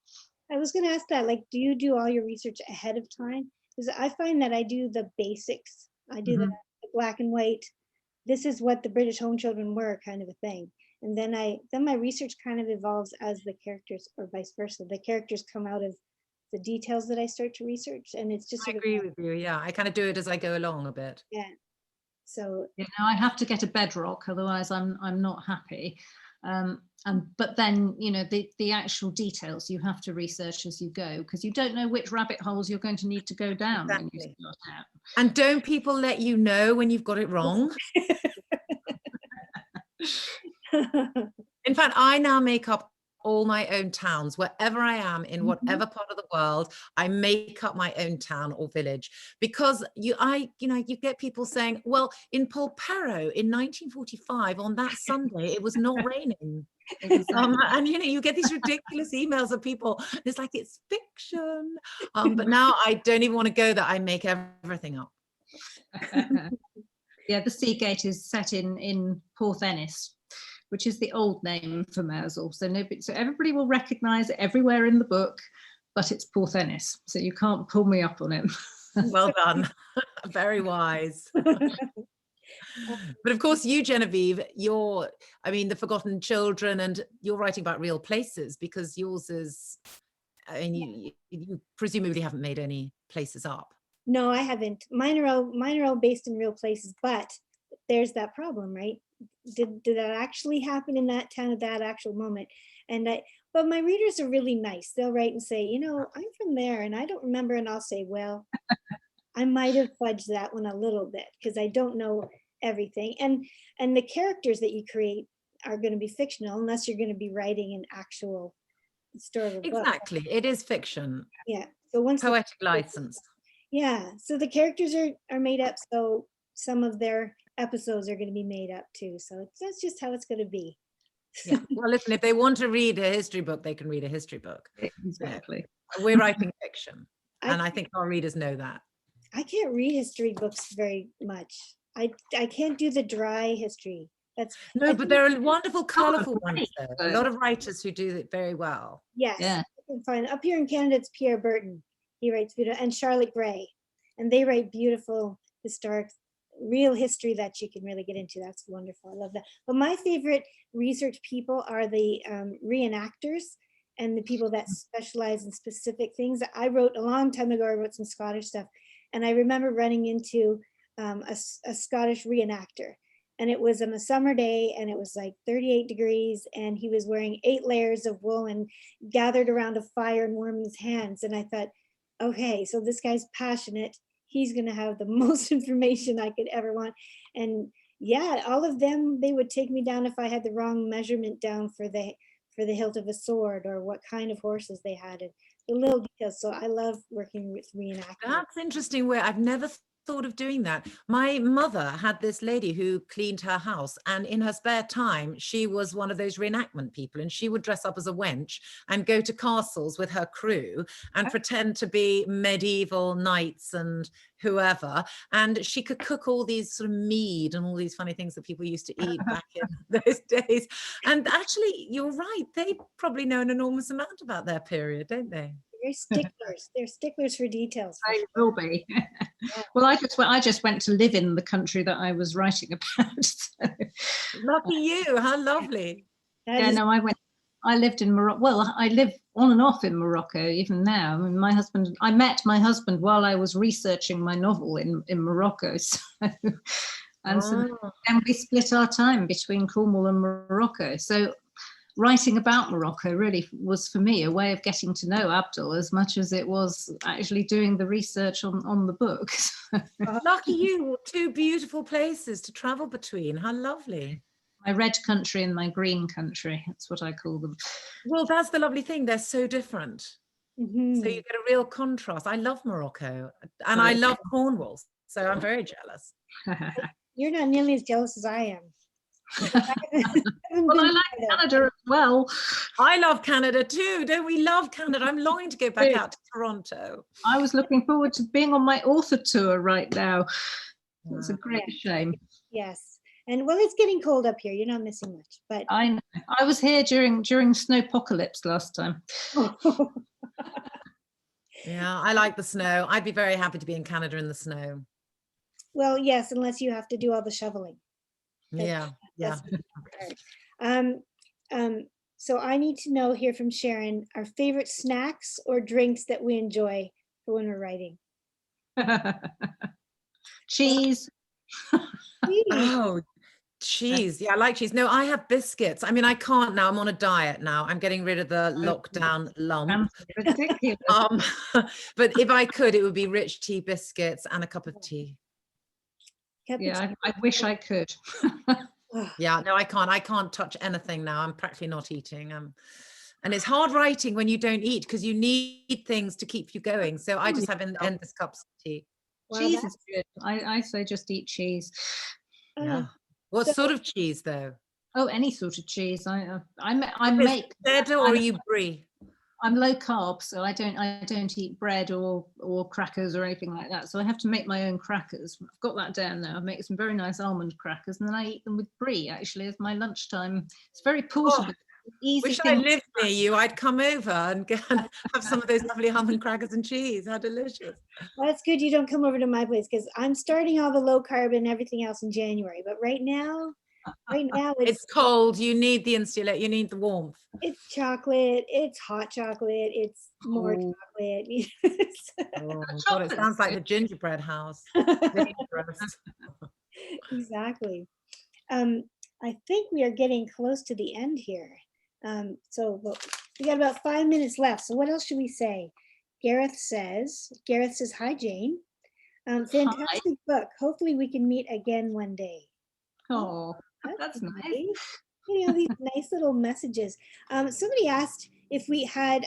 I was going to ask that, like, do you do all your research ahead of time? Because I find that I do the basics. I do the black and white. This is what the British home children were, kind of a thing. And then my research kind of evolves as the characters, or vice versa. The characters come out of the details that I start to research, and it's just. I agree with you. Yeah, I kind of do it as I go along a bit. Yeah. So. You know, I have to get a bedrock, otherwise I'm not happy. But then, you know, the actual details you have to research as you go, because you don't know which rabbit holes you're going to need to go down when you start out. And don't people let you know when you've got it wrong? In fact, I now make up all my own towns. Wherever I am, in whatever part of the world, I make up my own town or village, because you get people saying, well, in Polperro in 1945 on that Sunday it was not raining. And you get these ridiculous emails of people. It's like, it's fiction. But now I don't even want to go there. I make everything up. Yeah, the Seagate is set in Porthennis, which is the old name for Mousehole. So everybody will recognise it everywhere in the book, but it's Porthennis. So you can't pull me up on it. Well done. Very wise. But of course, you, Genevieve, The Forgotten Children, and you're writing about real places, because yours is, you presumably haven't made any places up. No, I haven't. Mine are all based in real places, but there's that problem, right? Did that actually happen in that town at that actual moment? But my readers are really nice. They'll write and say, I'm from there and I don't remember. And I'll say, well, I might have fudged that one a little bit because I don't know everything. And the characters that you create are going to be fictional unless you're going to be writing an actual story. Exactly. It is fiction. Yeah. So once poetic license. Yeah. So the characters are made up. So some of their episodes are going to be made up too. So that's just how it's going to be. Yeah. Well, listen, if they want to read a history book, they can read a history book. Exactly. We're writing fiction. And I think our readers know that. I can't read history books very much. I can't do the dry history. But there are wonderful, colorful ones though. A lot of writers who do it very well. Yes. Yeah. I can find up here in Canada, it's Pierre Burton. He writes beautiful, and Charlotte Gray. And they write beautiful, historic, real history that you can really get into. That's wonderful. I love that. But my favorite research people are the reenactors and the people that specialize in specific things. I wrote a long time ago, I wrote some Scottish stuff. And I remember running into a Scottish reenactor. And it was on a summer day and it was like 38 degrees and he was wearing 8 layers of wool and gathered around a fire and warming his hands. And I thought, okay, so this guy's passionate. He's going to have the most information I could ever want. And yeah, all of them, they would take me down if I had the wrong measurement down for the hilt of a sword or what kind of horses they had, and the little details. So I love working with reenactors. That's interesting. Where I've never thought of doing that. My mother had this lady who cleaned her house, and in her spare time she was one of those reenactment people, and she would dress up as a wench and go to castles with her crew and pretend to be medieval knights and whoever, and she could cook all these sort of mead and all these funny things that people used to eat back in those days. And actually, you're right, they probably know an enormous amount about their period, don't they? They're sticklers. They're sticklers for details. I will be. Well, I just went to live in the country that I was writing about. So. Lucky you. How lovely. I I lived in Morocco. Well, I live on and off in Morocco even now. I mean, I met my husband while I was researching my novel in Morocco. So, and we split our time between Cornwall and Morocco. So writing about Morocco really was for me a way of getting to know Abdul as much as it was actually doing the research on the book. Lucky you, 2 beautiful places to travel between. How lovely. My red country and my green country, that's what I call them. Well, that's the lovely thing. They're so different. So Mhm. you get a real contrast. I love Morocco and I love Cornwall. So I'm very jealous. You're not nearly as jealous as I am. Well, I like Canada as well. I love Canada too. Don't we love Canada? I'm longing to go back out to Toronto. I was looking forward to being on my author tour right now. It's a great shame. Yes. And well, it's getting cold up here. You're not missing much, but I know. I was here during snowpocalypse last time. Yeah, I like the snow. I'd be very happy to be in Canada in the snow. well, yes, unless you have to do all the shoveling. Yeah, yeah. So I need to know here from Sharon, our favorite snacks or drinks that we enjoy for when we're writing. Cheese. Oh, cheese. Yeah, I like cheese. No, I have biscuits. I mean, I can't now. I'm on a diet now. I'm getting rid of the lockdown lump. Ridiculous. But if I could, it would be rich tea biscuits and a cup of tea. Yeah, I wish I could. Yeah, no, I can't. I can't touch anything now. I'm practically not eating. And it's hard writing when you don't eat because you need things to keep you going. So I just have endless cups of tea. Wow, Cheese is good. I say just eat cheese. Yeah. What sort of cheese though? Oh, any sort of cheese. I Is make cheddar or are you brie? I'm low carb, so I don't eat bread or crackers or anything like that. So I have to make my own crackers. I've got that down now. I make some very nice almond crackers, and then I eat them with brie actually as my lunchtime. It's very portable. Easy Wish thing. I lived near you. I'd come over and have some of those lovely almond crackers and cheese. How delicious. Well, that's good you don't come over to my place because I'm starting all the low carb and everything else in January. But right now it's cold. You need the insulate. You need the warmth. It's chocolate. It's hot chocolate. It's more chocolate. Oh, God, it sounds like the gingerbread house. Exactly. I think we are getting close to the end here. So we got about 5 minutes left. So what else should we say? Gareth says, hi, Jane. Fantastic book. Hopefully we can meet again one day. Oh, that's nice. You know, these nice little messages. Somebody asked if we had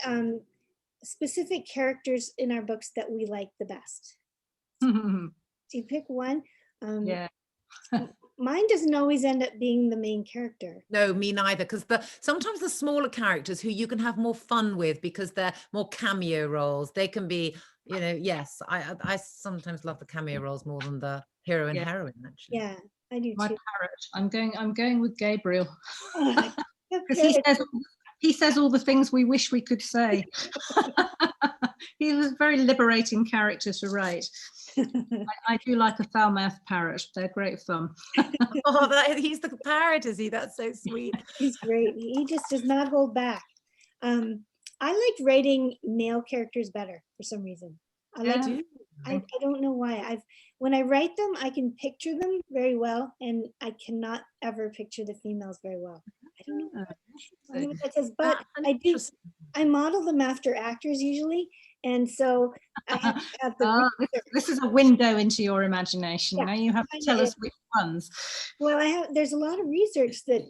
specific characters in our books that we like the best. Do you pick one? Yeah. Mine doesn't always end up being the main character. No, me neither, because sometimes the smaller characters who you can have more fun with because they're more cameo roles, they can be, you know, yes, I sometimes love the cameo roles more than the hero and heroine, actually. Yeah, I do My too. parrot. I'm going with Gabriel. Because he says all the things we wish we could say. He was a very liberating character to write. I do like a foul-mouthed parrot. They're great fun. Oh, he's the parrot, is he? That's so sweet. He's great. He just does not hold back. I like writing male characters better for some reason. I don't know why. When I write them, I can picture them very well, and I cannot ever picture the females very well. I don't know what that says, but I model them after actors usually, and so I have to have the this is a window into your imagination. Now you have to tell us which ones. Well, there's a lot of research that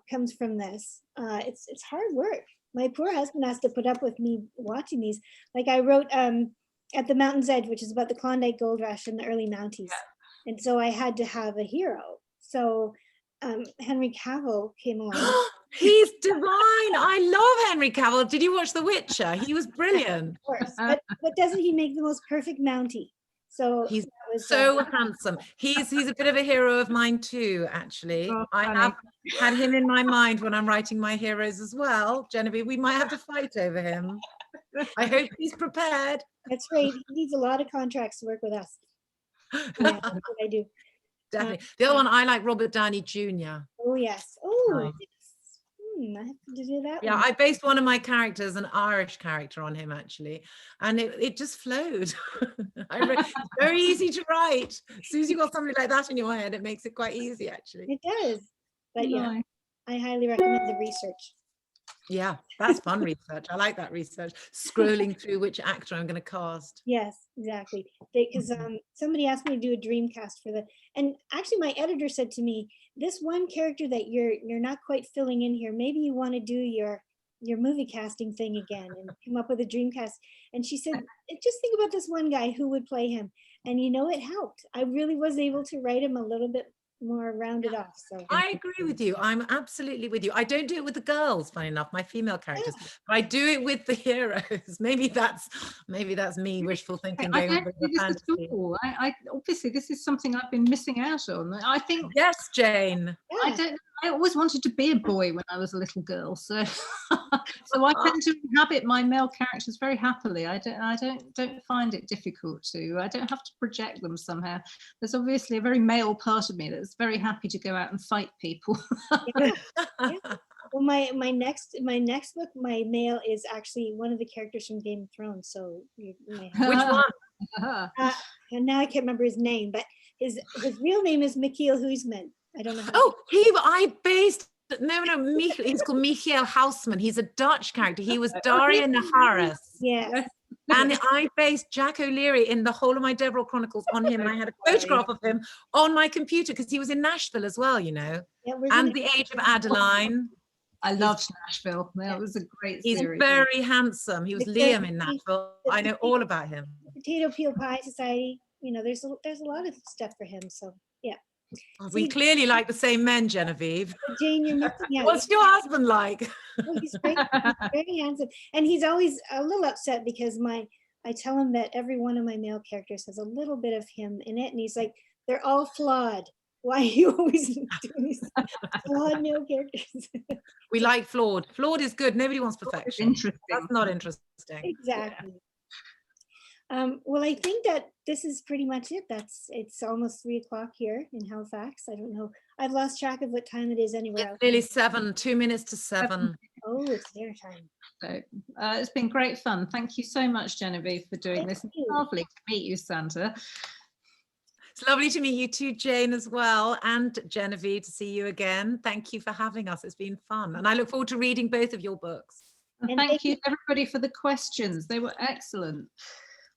comes from this. It's hard work. My poor husband has to put up with me watching these. Like I wrote At the Mountain's Edge, which is about the Klondike Gold Rush in the early Mounties. And so I had to have a hero. So Henry Cavill came along. He's divine. I love Henry Cavill. Did you watch The Witcher? He was brilliant. Of course. But doesn't he make the most perfect Mountie? So he's so handsome. He's a bit of a hero of mine too, actually. I have had him in my mind when I'm writing my heroes as well. Genevieve, we might have to fight over him. I hope he's prepared. That's right. He needs a lot of contracts to work with us. Yeah, that's what I do. Definitely. The other one, I like Robert Downey Jr. Oh, yes. Oh, yes. I have to do that Yeah, one. I based one of my characters, an Irish character, on him actually, and it just flowed. It's very easy to write. As soon as you've got something like that in your head, it makes it quite easy actually. It does. But yeah, Nice. I highly recommend the research. Yeah, that's fun research. I like that research. Scrolling through which actor I'm going to cast. Yes, exactly. Because somebody asked me to do a dream cast for and actually my editor said to me, this one character that you're not quite filling in here, maybe you want to do your movie casting thing again and come up with a dream cast. And she said, just think about this one guy who would play him. And it helped. I really was able to write him a little bit more rounded off. So I agree with you. I'm absolutely with you. I don't do it with the girls, funny enough, my female characters, but I do it with the heroes. Maybe that's me wishful thinking. I Going don't on do this at fantasy. all. I obviously this is something I've been missing out on. I think Yes, Jane. I always wanted to be a boy when I was a little girl, so so I tend to inhabit my male characters very happily. I don't find it difficult to. I don't have to project them somehow. There's obviously a very male part of me that's very happy to go out and fight people. yeah. Well, my next book, my male is actually one of the characters from Game of Thrones. So Which one? And now I can't remember his name, but his real name is Michiel Huzman. I don't know how. Oh, Michiel, he's called Michiel Huzman. He's a Dutch character. He was Daria Naharis. Yes. And I based Jack O'Leary in the whole of my Deveral Chronicles on him. I had a photograph of him on my computer because he was in Nashville as well, Yeah, and The Age of Adeline. I loved Nashville. That was a great series. He's very handsome. He was Liam in Nashville. I know all about him. Potato Peel Pie Society. There's a lot of stuff for him. So yeah. We clearly like the same men, Genevieve. Jane, you're missing out. What's your husband like? Oh, he's great. He's very handsome, and he's always a little upset because I tell him that every one of my male characters has a little bit of him in it, and he's like, they're all flawed. Why are you always doing these flawed male characters? We like flawed. Flawed is good. Nobody wants perfection. Interesting. That's not interesting. Exactly. Well, I think that this is pretty much it. It's almost 3 o'clock here in Halifax. I don't know. I've lost track of what time it is anywhere else. Nearly 7, 2 minutes to 7. Oh, it's their time. So it's been great fun. Thank you so much, Genevieve, for doing this. Thank you. Lovely to meet you, Santa. It's lovely to meet you too, Jane, as well, and Genevieve, to see you again. Thank you for having us. It's been fun. And I look forward to reading both of your books. And thank you, everybody, for the questions. They were excellent.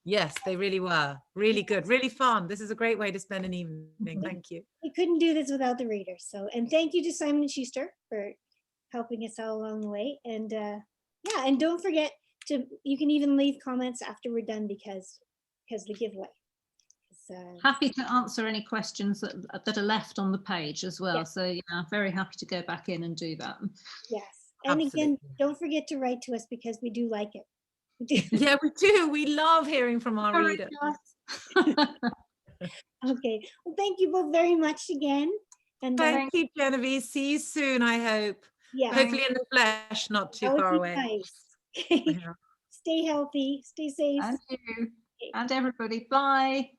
Yes, they really were. Really good, really fun. This is a great way to spend an evening. Thank you. We couldn't do this without the readers. So, and thank you to Simon & Schuster for helping us all along the way. And yeah, and don't forget you can even leave comments after we're done because the giveaway. Happy to answer any questions that are left on the page as well. Yes. So yeah, very happy to go back in and do that. Yes. And absolutely. Again, don't forget to write to us because we do like it. Yeah, we do. We love hearing from our readers. Okay. Well, thank you both very much again. And thank you, Genevieve. See you soon, I hope. Yeah. Hopefully in the flesh, not too far away. Nice. Stay healthy. Stay safe. And you. And everybody. Bye.